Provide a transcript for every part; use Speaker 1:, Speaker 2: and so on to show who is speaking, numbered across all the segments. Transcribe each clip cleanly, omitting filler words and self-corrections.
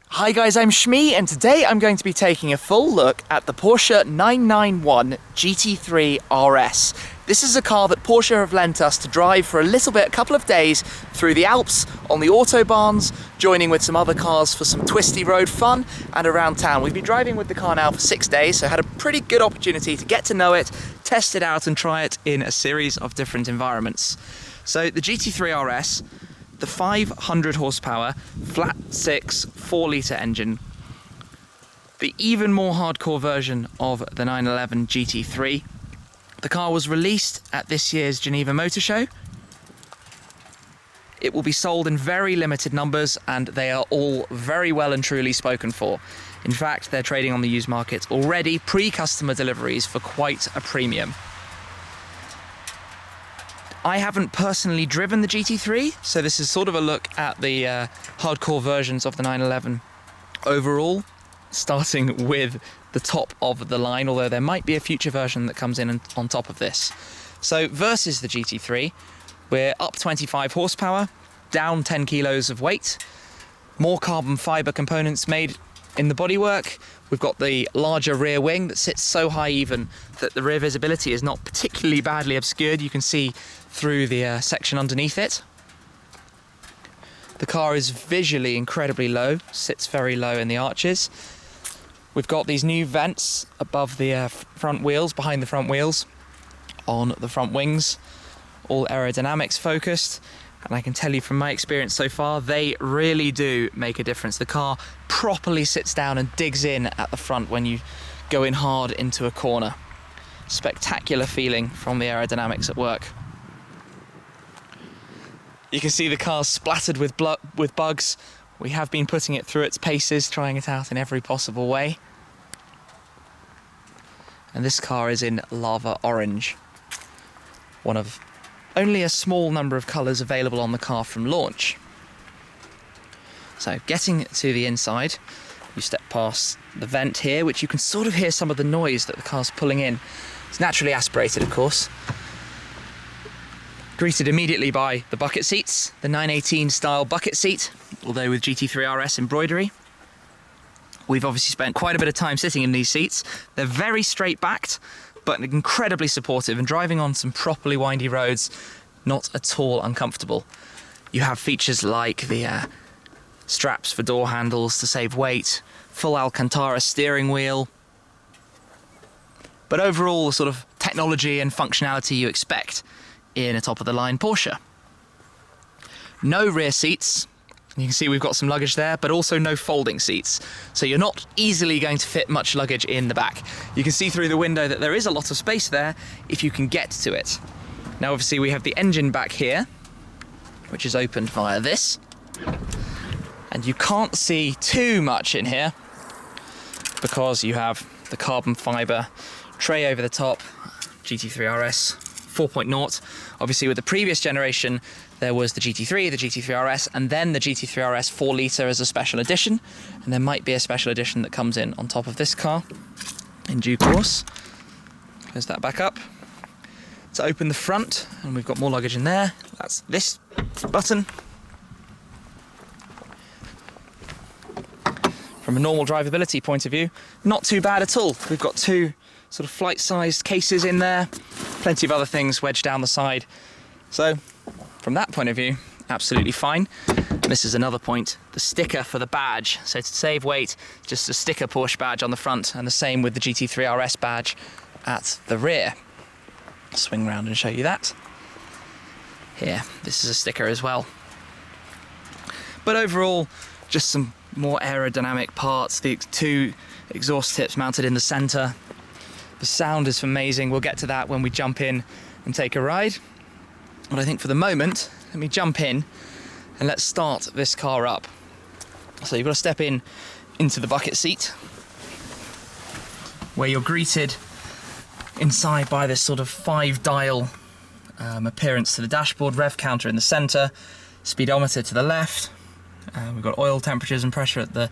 Speaker 1: Hi guys, I'm Shmee, and today I'm going to be taking a full look at the Porsche 991 GT3 RS. This is a car that Porsche have lent us to drive for a couple of days through the Alps, on the autobahns, joining with some other cars for some twisty road fun and around town. We've been driving with the car now for 6 days, so had a pretty good opportunity to get to know it, test it out and try it in a series of different environments. So the GT3 RS, the 500 horsepower, flat 6, 4-litre engine, the even more hardcore version of the 911 GT3. The car was released at this year's Geneva Motor Show. It will be sold in very limited numbers, and they are all very well and truly spoken for. In fact, they're trading on the used market already, pre-customer deliveries for quite a premium. I haven't personally driven the GT3, so this is sort of a look at the hardcore versions of the 911 overall, starting with the top of the line, although there might be a future version that comes in on top of this. So versus the GT3, we're up 25 horsepower, down 10 kilos of weight, more carbon fibre components made in the bodywork. We've got the larger rear wing that sits so high even that the rear visibility is not particularly badly obscured. You can see through the section underneath it. The car is visually incredibly low, sits very low in the arches. We've got these new vents above the front wheels, behind the front wheels, on the front wings, all aerodynamics focused. And I can tell you from my experience so far, they really do make a difference. The car properly sits down and digs in at the front when you go in hard into a corner. Spectacular feeling from the aerodynamics at work. You can see the car splattered with bugs. We have been putting it through its paces, trying it out in every possible way. And this car is in lava orange, one of only a small number of colours available on the car from launch. So getting to the inside, you step past the vent here, which you can sort of hear some of the noise that the car's pulling in. It's naturally aspirated, of course. Greeted immediately by the bucket seats, the 918 style bucket seat, although with GT3 RS embroidery. We've obviously spent quite a bit of time sitting in these seats. They're very straight backed, but incredibly supportive, and driving on some properly windy roads, not at all uncomfortable. You have features like the straps for door handles to save weight, full Alcantara steering wheel, but overall the sort of technology and functionality you expect in a top-of-the-line Porsche. No rear seats. You can see we've got some luggage there, but also no folding seats. So you're not easily going to fit much luggage in the back. You can see through the window that there is a lot of space there if you can get to it. Now obviously we have the engine back here, which is opened via this. And you can't see too much in here because you have the carbon fibre tray over the top, GT3 RS 4.0. Obviously with the previous generation there was the GT3, the GT3 RS, and then the GT3 RS 4-litre as a special edition, and there might be a special edition that comes in on top of this car in due course. Close that back up. To open the front, and we've got more luggage in there, that's this button. From a normal drivability point of view, not too bad at all. We've got two sort of flight-sized cases in there, plenty of other things wedged down the side. So from that point of view, absolutely fine. And this is another point, the sticker for the badge. So to save weight, just a sticker Porsche badge on the front, and the same with the GT3 RS badge at the rear. Swing around and show you that. Here, this is a sticker as well. But overall, just some more aerodynamic parts, the two exhaust tips mounted in the centre. The sound is amazing. We'll get to that when we jump in and take a ride. But I think for the moment, let me jump in and let's start this car up. So you've got to step into the bucket seat, where you're greeted inside by this sort of 5-dial appearance to the dashboard, rev counter in the centre, speedometer to the left. We've got oil temperatures and pressure at the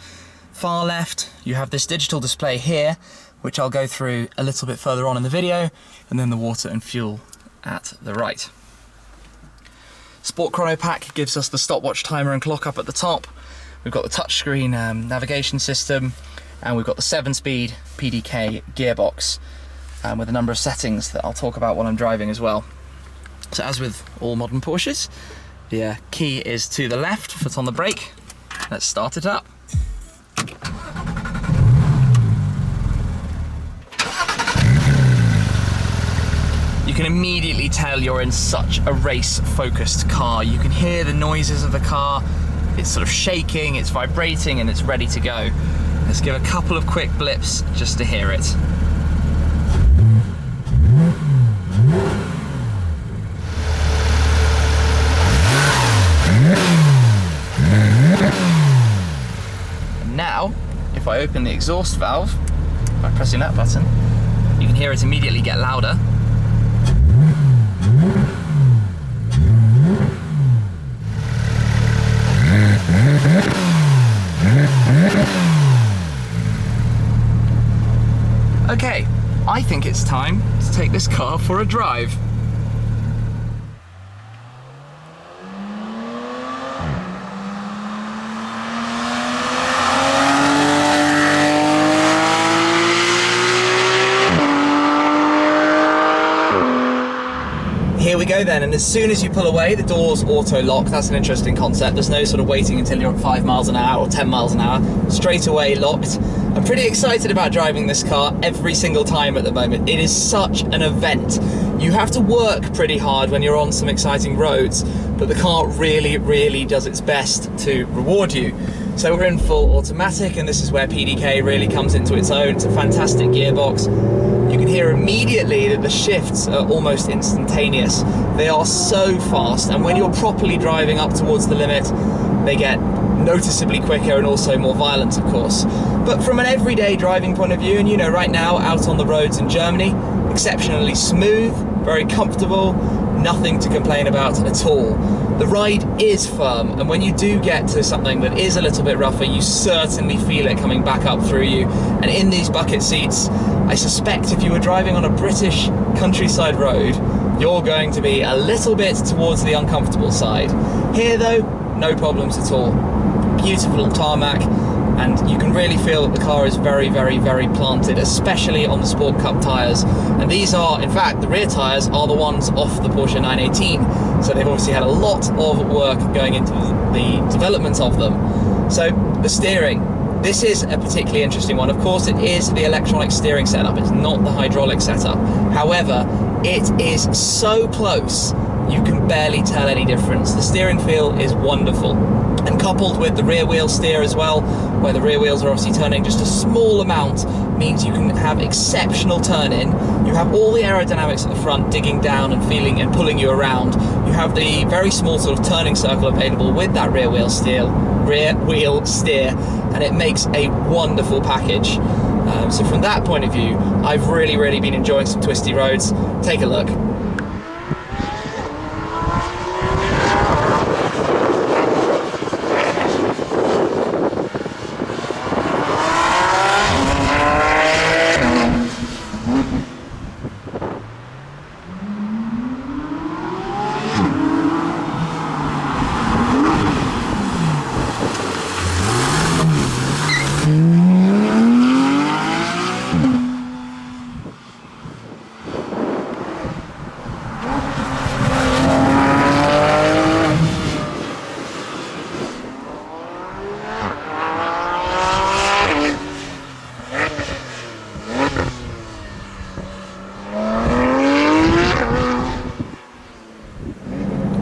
Speaker 1: far left. You have this digital display here, which I'll go through a little bit further on in the video, and then the water and fuel at the right. Sport Chrono Pack gives us the stopwatch, timer and clock up at the top. We've got the touchscreen navigation system, and we've got the 7-speed PDK gearbox with a number of settings that I'll talk about while I'm driving as well. So as with all modern Porsches, the key is to the left, foot on the brake. Let's start it up. You can immediately tell you're in such a race-focused car. You can hear the noises of the car. It's sort of shaking, it's vibrating, and it's ready to go. Let's give a couple of quick blips just to hear it. And now, if I open the exhaust valve by pressing that button, you can hear it immediately get louder. Okay, I think it's time to take this car for a drive. Here we go then, and as soon as you pull away, the doors auto-lock. That's an interesting concept. There's no sort of waiting until you're at 5 miles an hour or 10 miles an hour. Straight away locked. I'm pretty excited about driving this car every single time at the moment. It is such an event. You have to work pretty hard when you're on some exciting roads, but the car really, really does its best to reward you. So we're in full automatic, and this is where PDK really comes into its own. It's a fantastic gearbox. You can hear immediately that the shifts are almost instantaneous. They are so fast, and when you're properly driving up towards the limit, they get noticeably quicker and also more violent, of course. But from an everyday driving point of view, and you know, right now out on the roads in Germany, exceptionally smooth, very comfortable, nothing to complain about at all. The ride is firm, and when you do get to something that is a little bit rougher, you certainly feel it coming back up through you. And in these bucket seats, I suspect if you were driving on a British countryside road, you're going to be a little bit towards the uncomfortable side. Here though, no problems at all. Beautiful tarmac, and you can really feel that the car is very, very, very planted, especially on the Sport Cup tyres. And these are, in fact, the rear tyres are the ones off the Porsche 918, so they've obviously had a lot of work going into the development of them. So the steering, this is a particularly interesting one. Of course, it is the electronic steering setup, it's not the hydraulic setup. However, it is so close, you can barely tell any difference. The steering feel is wonderful. And coupled with the rear wheel steer as well, where the rear wheels are obviously turning just a small amount, means you can have exceptional turn in. You have all the aerodynamics at the front digging down and feeling and pulling you around. You have the very small sort of turning circle available with that rear wheel steer, and it makes a wonderful package. So from that point of view, I've really, really been enjoying some twisty roads. Take a look.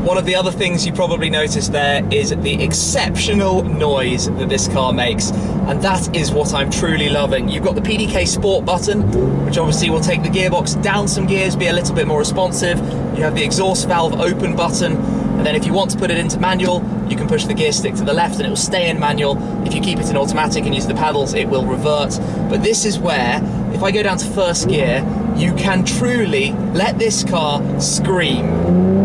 Speaker 1: One of the other things you probably noticed there is the exceptional noise that this car makes, and that is what I'm truly loving. You've got the PDK Sport button, which obviously will take the gearbox down some gears, be a little bit more responsive. You have the exhaust valve open button, and then if you want to put it into manual, you can push the gear stick to the left and it will stay in manual. If you keep it in automatic and use the paddles, it will revert. But this is where, if I go down to first gear, you can truly let this car scream.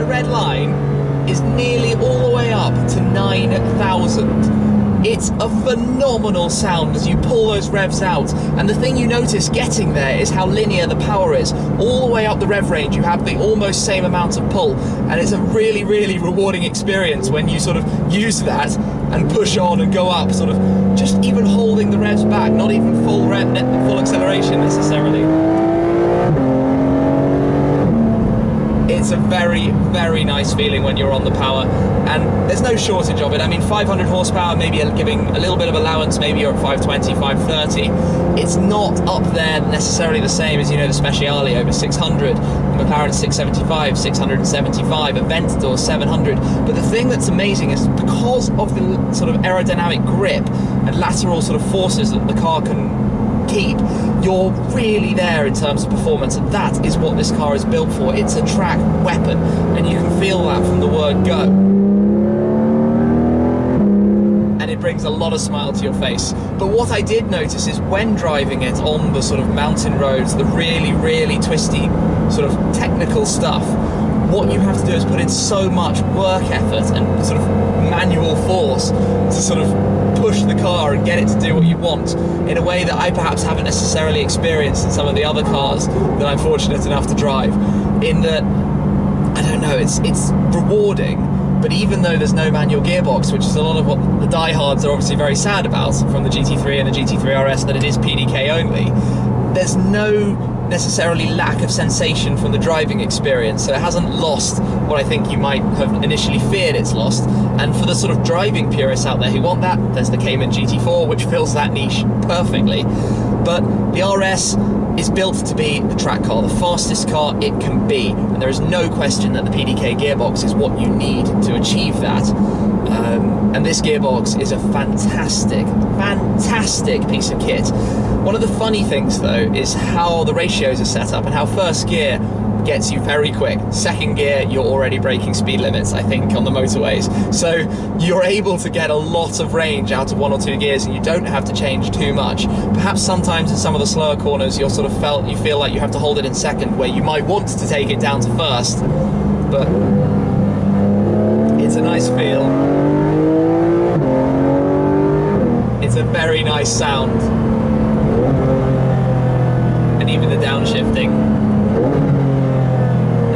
Speaker 1: Red line is nearly all the way up to 9,000. It It's a phenomenal sound as you pull those revs out, and the thing you notice getting there is how linear the power is. All the way up the rev range you have the almost same amount of pull, and it's a really, really rewarding experience when you sort of use that and push on and go up, sort of just even holding the revs back, not even full acceleration necessarily. It's a very, very nice feeling when you're on the power, and there's no shortage of it. I mean, 500 horsepower, maybe giving a little bit of allowance, maybe you're at 520, 530. It's not up there necessarily the same as, you know, the Speciale over 600, the McLaren 675, 675, Aventador 700. But the thing that's amazing is because of the sort of aerodynamic grip and lateral sort of forces that the car can keep, you're really there in terms of performance, and that is what this car is built for. It's a track weapon, and you can feel that from the word go, and it brings a lot of smile to your face. But what I did notice is when driving it on the sort of mountain roads, the really, really twisty sort of technical stuff, what you have to do is put in so much work effort and sort of manual force to sort of push the car and get it to do what you want in a way that I perhaps haven't necessarily experienced in some of the other cars that I'm fortunate enough to drive. In that, I don't know, it's rewarding, but even though there's no manual gearbox, which is a lot of what the diehards are obviously very sad about from the GT3 and the GT3 RS, that it is PDK only, there's no necessarily lack of sensation from the driving experience, so it hasn't lost what I think you might have initially feared it's lost. And for the sort of driving purists out there who want that, there's the Cayman GT4, which fills that niche perfectly. But the RS is built to be the track car, the fastest car it can be, and there is no question that the PDK gearbox is what you need to achieve that. And this gearbox is a fantastic, fantastic piece of kit. One of the funny things though is how the ratios are set up and how first gear gets you very quick. Second gear, you're already breaking speed limits, I think, on the motorways. So you're able to get a lot of range out of 1 or 2 gears, and you don't have to change too much. Perhaps sometimes in some of the slower corners, you feel like you have to hold it in second, where you might want to take it down to first. But it's a nice feel. It's a very nice sound. And even the downshifting.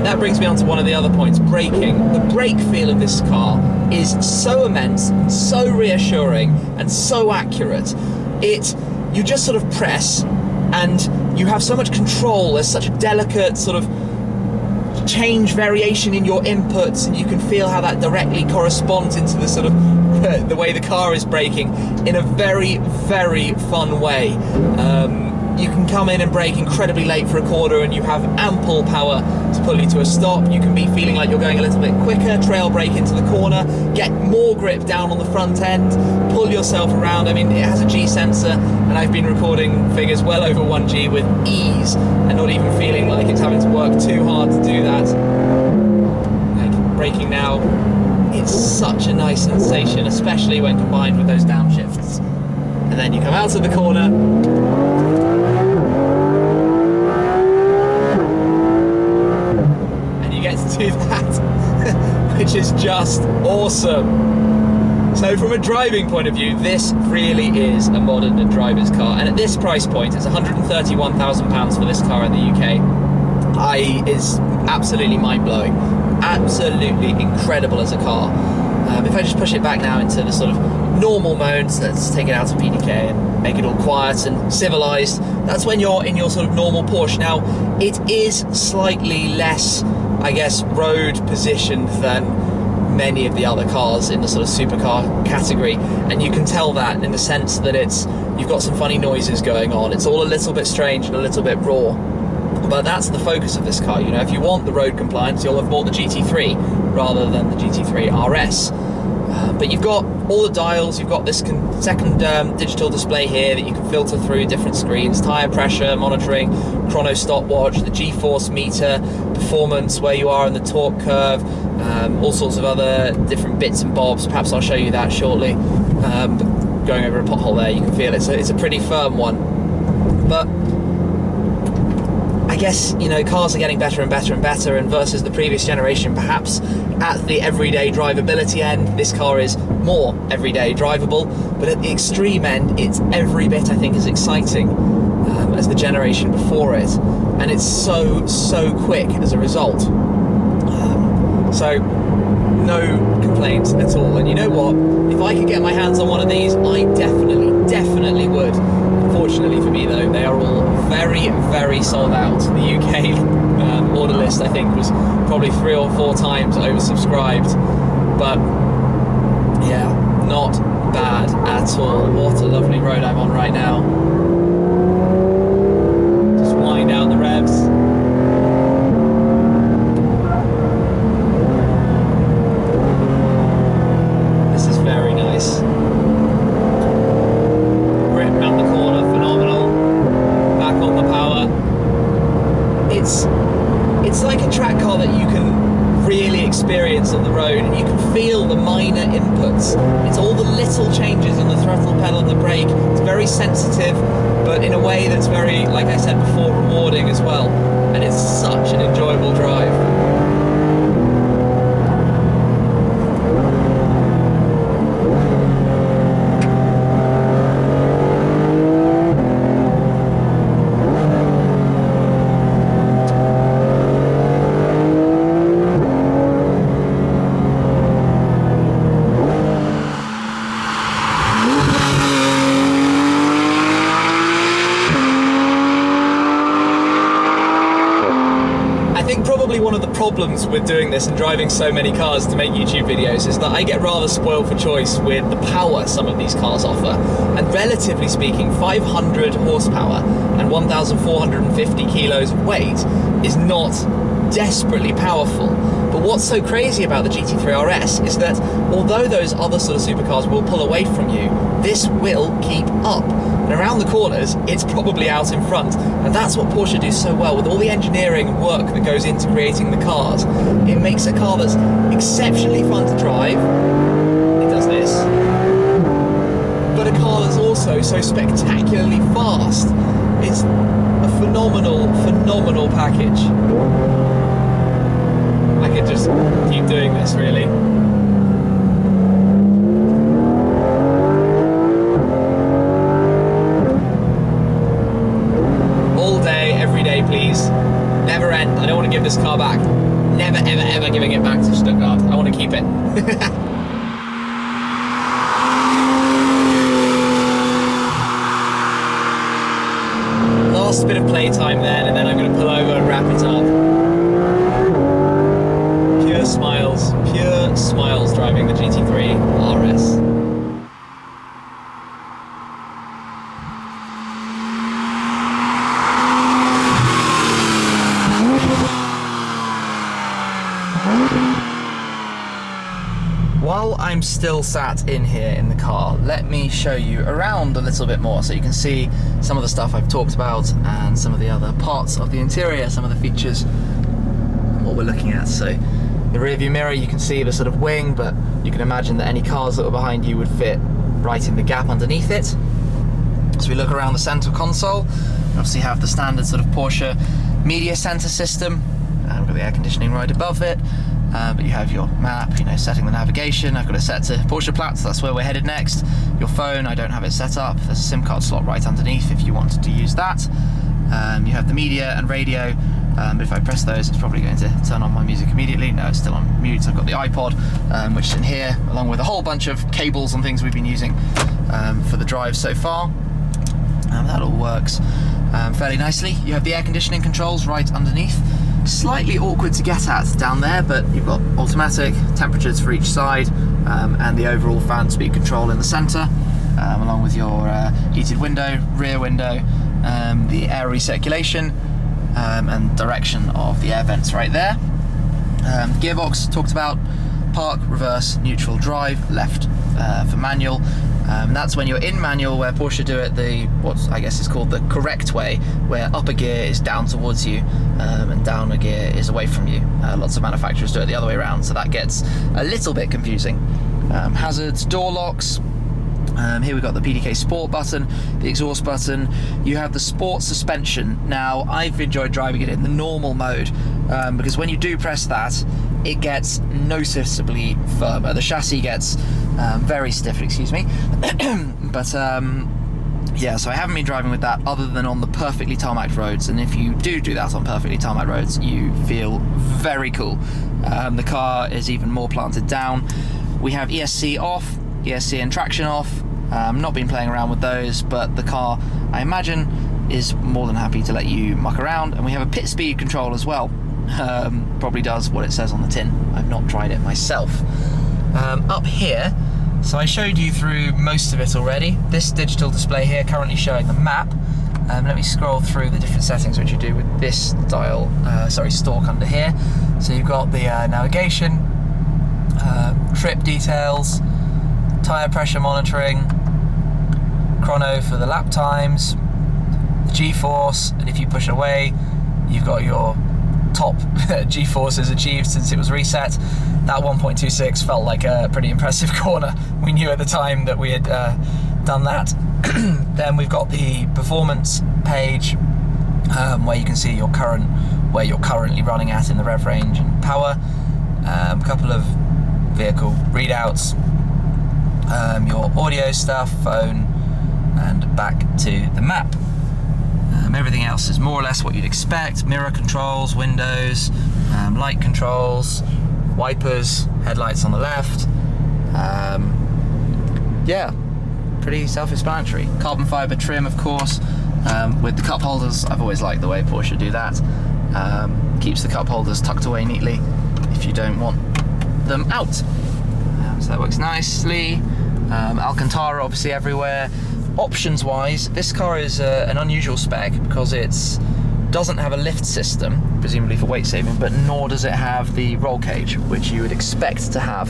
Speaker 1: That brings me on to one of the other points, braking. The brake feel of this car is so immense, so reassuring, and so accurate. You just sort of press, and you have so much control. There's such a delicate sort of change variation in your inputs, and you can feel how that directly corresponds into the sort of the way the car is braking in a very, very fun way. You can come in and brake incredibly late for a corner, and you have ample power to pull you to a stop. You can be feeling like you're going a little bit quicker, trail brake into the corner, get more grip down on the front end, pull yourself around. I mean, it has a G sensor, and I've been recording figures well over 1G with ease, and not even feeling like it's having to work too hard to do that. Like braking now, it's such a nice sensation, especially when combined with those downshifts. And then you come out of the corner, to do that, which is just awesome. So from a driving point of view, this really is a modern driver's car, and at this price point, it's £131,000 for this car in the UK. Is absolutely mind-blowing, absolutely incredible as a car. If I just push it back now into the sort of normal mode, so let's take it out of PDK and make it all quiet and civilized, that's when you're in your sort of normal Porsche. Now, it is slightly less, I guess, road positioned than many of the other cars in the sort of supercar category, and you can tell that in the sense that you've got some funny noises going on. It's all a little bit strange and a little bit raw, but that's the focus of this car. You know, if you want the road compliance, you'll have bought the GT3 rather than the GT3 RS. But you've got all the dials, you've got this second digital display here that you can filter through different screens, tyre pressure monitoring, chrono stopwatch, the G-force meter, performance, where you are in the torque curve, all sorts of other different bits and bobs. Perhaps I'll show you that shortly. But going over a pothole there, you can feel it. So it's a pretty firm one. But I guess, you know, cars are getting better and better and better, and versus the previous generation, perhaps at the everyday drivability end, this car is more everyday drivable, but at the extreme end, it's every bit, I think, as exciting as the generation before it, and it's so quick as a result. So no complaints at all. And you know what? If I could get my hands on one of these, I definitely would. Unfortunately for me though, they are all very sold out. The UK order list, I think, was probably 3 or 4 times oversubscribed. But yeah, not bad at all. What a lovely road I'm on right now. Just wind out the revs. It's like a track car that you can really experience on the road, and you can feel the minor inputs. It's all the little changes in the throttle pedal and the brake. It's very sensitive, but in a way that's very, like I said before, rewarding as well. And it's such an enjoyable drive. One of the problems with doing this and driving so many cars to make YouTube videos is that I get rather spoiled for choice with the power some of these cars offer. And relatively speaking, 500 horsepower and 1,450 kilos of weight is not desperately powerful. But what's so crazy about the GT3 RS is that although those other sort of supercars will pull away from you, this will keep up. And around the corners, it's probably out in front. And that's what Porsche do so well, with all the engineering and work that goes into creating the cars. It makes a car that's exceptionally fun to drive. It does this. But a car that's also so spectacularly fast. It's a phenomenal package. I could just keep doing this, really. Please, never end. I don't want to give this car back. Never ever giving it back to Stuttgart. I want to keep it. Last bit of playtime then, and then I'm going to pull over and wrap it up. Pure smiles driving the GT3 RS. While I'm still sat in here in the car, let me show you around a little bit more so you can see some of the stuff I've talked about and some of the other parts of the interior, some of the features and what we're looking at. So the rear view mirror, you can see the sort of wing, but you can imagine that any cars that were behind you would fit right in the gap underneath it. So we look around the center console, we obviously have the standard sort of Porsche media center system. We've got the air conditioning right above it. But you have your map, you know, setting the navigation. I've got it set to Porsche Platz, that's where we're headed next. Your phone, I don't have it set up. There's a SIM card slot right underneath if you wanted to use that. You have the media and radio. But if I press those, it's probably going to turn on my music immediately. No, it's still on mute. I've got the iPod, which is in here, along with a whole bunch of cables and things we've been using for the drive so far. That all works fairly nicely. You have the air conditioning controls right underneath. Slightly awkward to get at down there, but you've got automatic, temperatures for each side, and the overall fan speed control in the centre, along with your heated window, rear window, the air recirculation, and direction of the air vents right there. Gearbox talked about: park, reverse, neutral, drive, left for manual. That's when you're in manual, where Porsche do it what I guess is called the correct way, where upper gear is down towards you and downer gear is away from you. Lots of manufacturers do it the other way around, so that gets a little bit confusing. Hazards, door locks, Here we've got the PDK Sport button, the exhaust button. You have the Sport suspension. Now, I've enjoyed driving it in the normal mode because when you do press that, it gets noticeably firmer. The chassis gets very stiff, excuse me. But yeah, so I haven't been driving with that other than on the perfectly tarmacked roads, and if you do that on perfectly tarmacked roads, you feel very cool. The car is even more planted down. We have ESC off, ESC and traction off. Not been playing around with those, but the car, I imagine, is more than happy to let you muck around. And we have a pit speed control as well. Probably does what it says on the tin. I've not tried it myself. Up here, so I showed you through most of it already. This digital display here currently showing the map. Let me scroll through the different settings which you do with this dial, stalk under here. So you've got the navigation, trip details, tyre pressure monitoring, chrono for the lap times, the G-force, and if you push away, you've got your top G-forces achieved since it was reset. That 1.26 felt like a pretty impressive corner. We knew at the time that we had done that. Then we've got the performance page where you can see where you're currently running at in the rev range and power. A couple of vehicle readouts, your audio stuff, phone, and back to the map. Everything else is more or less what you'd expect. Mirror controls, windows, light controls, wipers, headlights on the left. Yeah, pretty self-explanatory. Carbon fibre trim, of course, with the cup holders. I've always liked the way Porsche do that. Keeps the cup holders tucked away neatly if you don't want them out. So that works nicely. Alcantara obviously everywhere. Options wise, this car is an unusual spec because it doesn't have a lift system, presumably for weight saving, but nor does it have the roll cage, which you would expect to have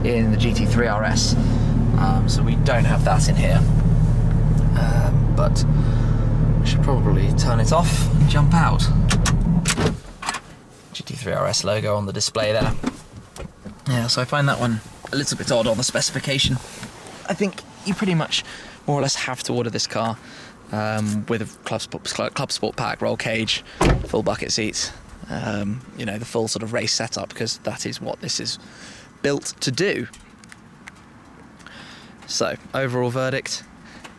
Speaker 1: in the GT3 RS. So we don't have that in here. But I should probably turn it off and jump out. GT3 RS logo on the display there. Yeah, so I find that one a little bit odd on the specification. I think you pretty much more or less have to order this car with a Club Sport pack, roll cage, full bucket seats, you know, the full sort of race setup, because that is what this is built to do. So, overall verdict,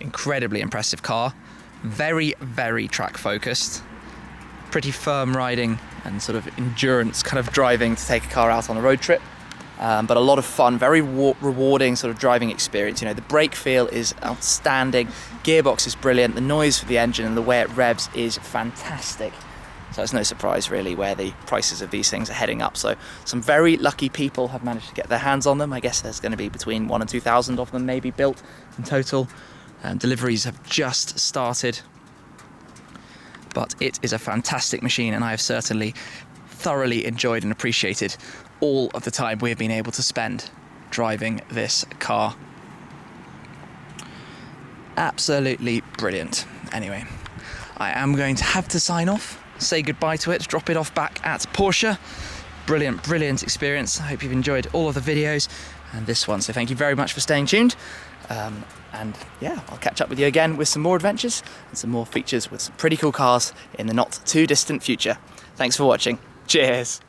Speaker 1: incredibly impressive car, very, very track focused, pretty firm riding and sort of endurance kind of driving to take a car out on a road trip. But a lot of fun, very rewarding sort of driving experience. You know, the brake feel is outstanding, gearbox is brilliant, the noise for the engine and the way it revs is fantastic. So it's no surprise really where the prices of these things are heading up. So some very lucky people have managed to get their hands on them. I guess there's going to be between 1,000 and 2,000 of them maybe built in total. Deliveries have just started. But it is a fantastic machine, and I have certainly thoroughly enjoyed and appreciated all of the time we have been able to spend driving this car. Absolutely brilliant. Anyway, I am going to have to sign off, say goodbye to it, drop it off back at Porsche. Brilliant, brilliant experience. I hope you've enjoyed all of the videos and this one. So thank you very much for staying tuned. And yeah, I'll catch up with you again with some more adventures and some more features with some pretty cool cars in the not too distant future. Thanks for watching. Cheers.